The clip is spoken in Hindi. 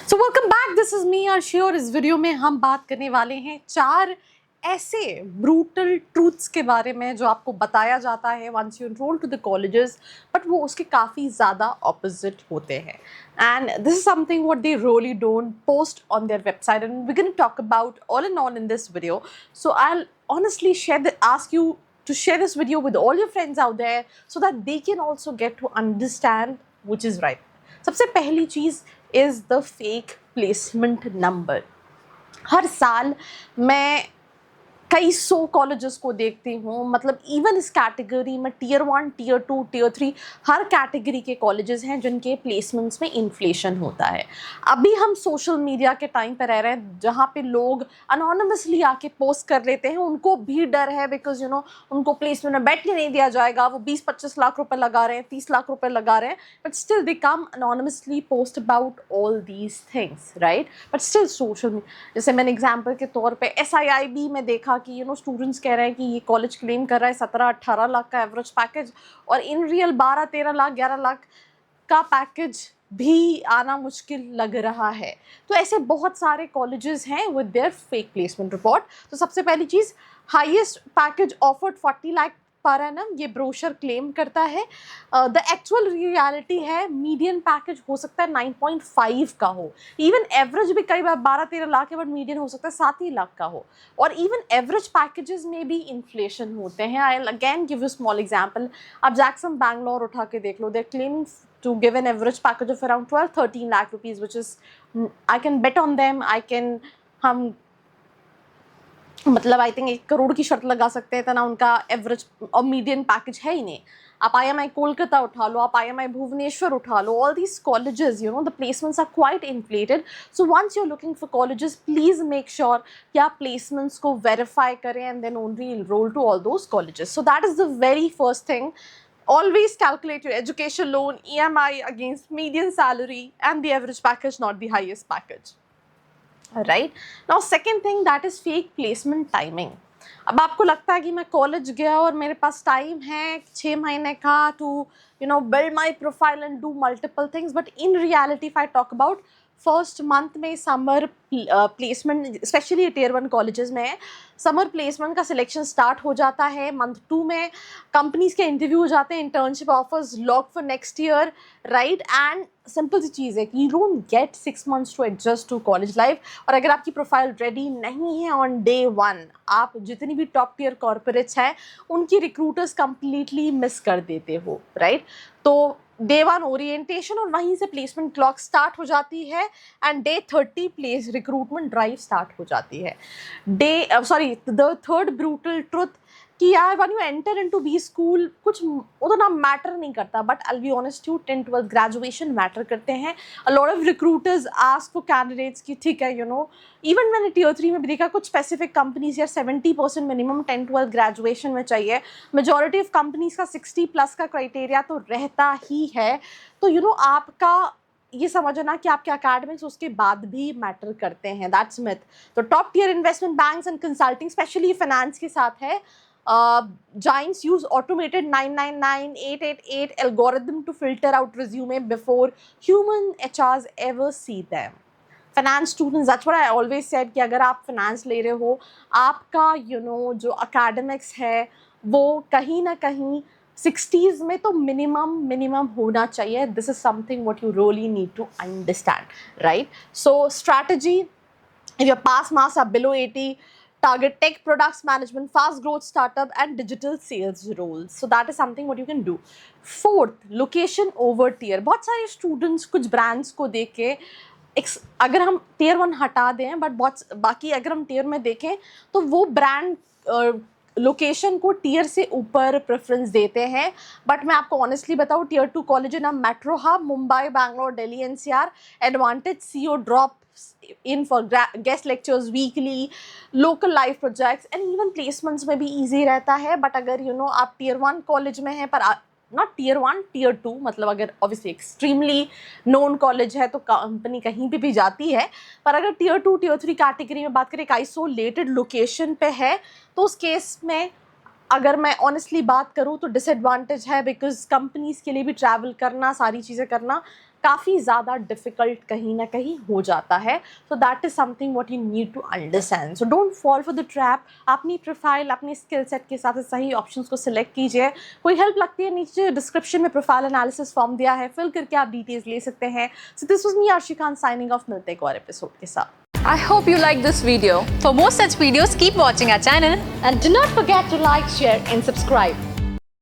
So welcome back, this is me Arshi और इस वीडियो में हम बात करने वाले हैं 4 ऐसे ब्रूटल ट्रूथ्स के बारे में जो आपको बताया जाता है once you enrol to the colleges, but वो उसके काफ़ी ज़्यादा ऑपोजिट होते हैं. And this is something what they really don't post on their website and we can talk about all and all in this video. So I will honestly ask you to share this video with all your friends out there so that they can also get to understand which is right. सबसे पहली चीज़ is the fake placement number. हर साल मैं कई सौ कॉलेजेस को देखती हूँ, मतलब इवन इस कैटेगरी में टीयर 1, टीयर 2, टीयर 3 हर कैटेगरी के कॉलेजेस हैं जिनके प्लेसमेंट्स में इन्फ्लेशन होता है. अभी हम सोशल मीडिया के टाइम पर रह रहे हैं जहाँ पे लोग अनोनिमसली आके पोस्ट कर लेते हैं. उनको भी डर है बिकॉज उनको प्लेसमेंट में बैठने नहीं दिया जाएगा. वो 20-25 लाख रुपए लगा रहे हैं, 30 लाख रुपए लगा रहे हैं, but still they come anonymously post about all these things, right. But still social media, जैसे मैंने एग्जाम्पल के तौर पर SIIB में देखा कि स्टूडेंट्स कह रहे हैं कि ये कॉलेज क्लेम कर रहा है 17-18 लाख का एवरेज पैकेज, और इन रियल 12-13 लाख 11 लाख का पैकेज भी आना मुश्किल लग रहा है. तो ऐसे बहुत सारे कॉलेजेस हैं with their fake placement report. तो सबसे पहली चीज़, highest package offered 40 lakh per annum, ये ब्रोशर क्लेम करता है. द एक्चुअल रियलिटी है मीडियन पैकेज हो सकता है 9.5 का हो. इवन एवरेज भी कई बार 12-13 लाख है, बट मीडियन हो सकता है 7 ही लाख का हो. और इवन एवरेज पैकेजेस में भी इन्फ्लेशन होते हैं. I will again give you small example. आप जैक्सन बैंगलोर उठा के देख लो, दे claiming to give an average package of around 12-13 lakh rupees, which is, I can bet on them. हम मतलब आई थिंक 1 करोड़ की शर्त लगा सकते हैं, इतना उनका एवरेज और मीडियन पैकेज है ही नहीं. आप IMI कोलकाता उठा लो, आप IMI भुवनेश्वर उठा लो, all these colleges the placements are quite inflated. So once you are looking for colleges, please make sure कि आप प्लेसमेंट्स को वेरीफाई करें and then only enrol to all those colleges. So that is the very first thing. Always calculate your education loan, EMI against median salary and the average package, not the highest package. Right? Now, second thing, that is fake placement timing. अब आपको लगता है कि मैं कॉलेज गया और मेरे पास टाइम है 6 महीने का to build my profile and do multiple things, but in reality if I talk about first month में summer placement, especially tier 1 colleges में समर प्लेसमेंट का सिलेक्शन स्टार्ट हो जाता है. मंथ 2 में कंपनीज के इंटरव्यू हो जाते हैं, internship offers lock for next year, right. And simple सी चीज़ है कि you don't get 6 months to adjust to college life. और अगर आपकी प्रोफाइल रेडी नहीं है ऑन डे 1, आप जितनी भी टॉप टियर कॉर्पोरेट्स हैं उनकी रिक्रूटर्स कंप्लीटली मिस कर देते हो, राइट. तो डे 1 ओरिएंटेशन और वहीं से प्लेसमेंट क्लॉक स्टार्ट हो जाती है and day 30 place recruitment drive start हो जाती है. द थर्ड ब्रूटल ट्रुथ कि यार when you enter into B school कुछ उतना मैटर नहीं करता, but I will be honest you, 10th-12th graduation matter करते हैं. A lot of recruiters ask for candidates कि ठीक है इवन मैंने टीयर 3 में भी देखा कुछ स्पेसिफिक कंपनीज या 70% मिनिमम 10th-12th ग्रेजुएशन में चाहिए. मेजॉरिटी ऑफ कंपनीज का 60+ का क्राइटेरिया तो रहता ही है. तो आपका ये समझना कि आपके अकेडमिक्स उसके बाद भी मैटर करते हैं, दैट्स मिथ. तो top tier investment banks and consulting, especially finance के साथ है, giants use automated 999 888 algorithm to filter out resume before human HRs ever see them. Finance students, that's what I always said कि अगर आप finance ले रहे हो, आपका जो academics है वो कहीं ना कहीं 60s में तो मिनिमम होना चाहिए. This is something what you really need to understand, right? So strategy, if your pass marks are below 80, target tech products management, fast growth startup and digital sales roles. So that is something what you can do. Fourth, location over tier. बहुत सारे students कुछ brands को देख के अगर हम tier 1 हटा दें, बट बाकी अगर हम tier में देखें तो वो brand लोकेशन को टीयर से ऊपर प्रेफरेंस देते हैं. बट मैं आपको ऑनेस्टली बताऊँ, टीयर 2 कॉलेज ना metro hub Mumbai, Bangalore, Delhi NCR, advantage CO drop in for guest lectures weekly, local life projects and even placements में भी easy रहता है. बट अगर आप tier 1 कॉलेज में हैं, पर नॉट tier 1, tier 2, मतलब अगर ऑब्वियसली एक्सट्रीमली नोन कॉलेज है तो कंपनी कहीं भी जाती है. पर अगर tier 2, tier 3 कैटेगरी में बात करें, एक आइसोलेटेड लोकेशन पे है, तो उस केस में अगर मैं ऑनेस्टली बात करूँ तो डिसएडवांटेज है, बिकॉज कंपनीज के लिए भी ट्रैवल करना, सारी चीज़ें करना काफ़ी ज़्यादा डिफ़िकल्ट कहीं ना कहीं हो जाता है. So that is something what you need to understand. So don't fall for the trap. अपनी प्रोफाइल अपने स्किल सेट के साथ सही ऑप्शंस को सिलेक्ट कीजिए. कोई हेल्प लगती है नीचे डिस्क्रिप्शन में प्रोफाइल एनालिसिस फॉर्म दिया है, फिल करके आप डिटेल्स ले सकते हैं. So this was me Arshi Khan signing off. मिलते हैं एक और एपिसोड के साथ. I hope you like this video. For more such videos, keep watching our channel. And do not forget to like, share and subscribe.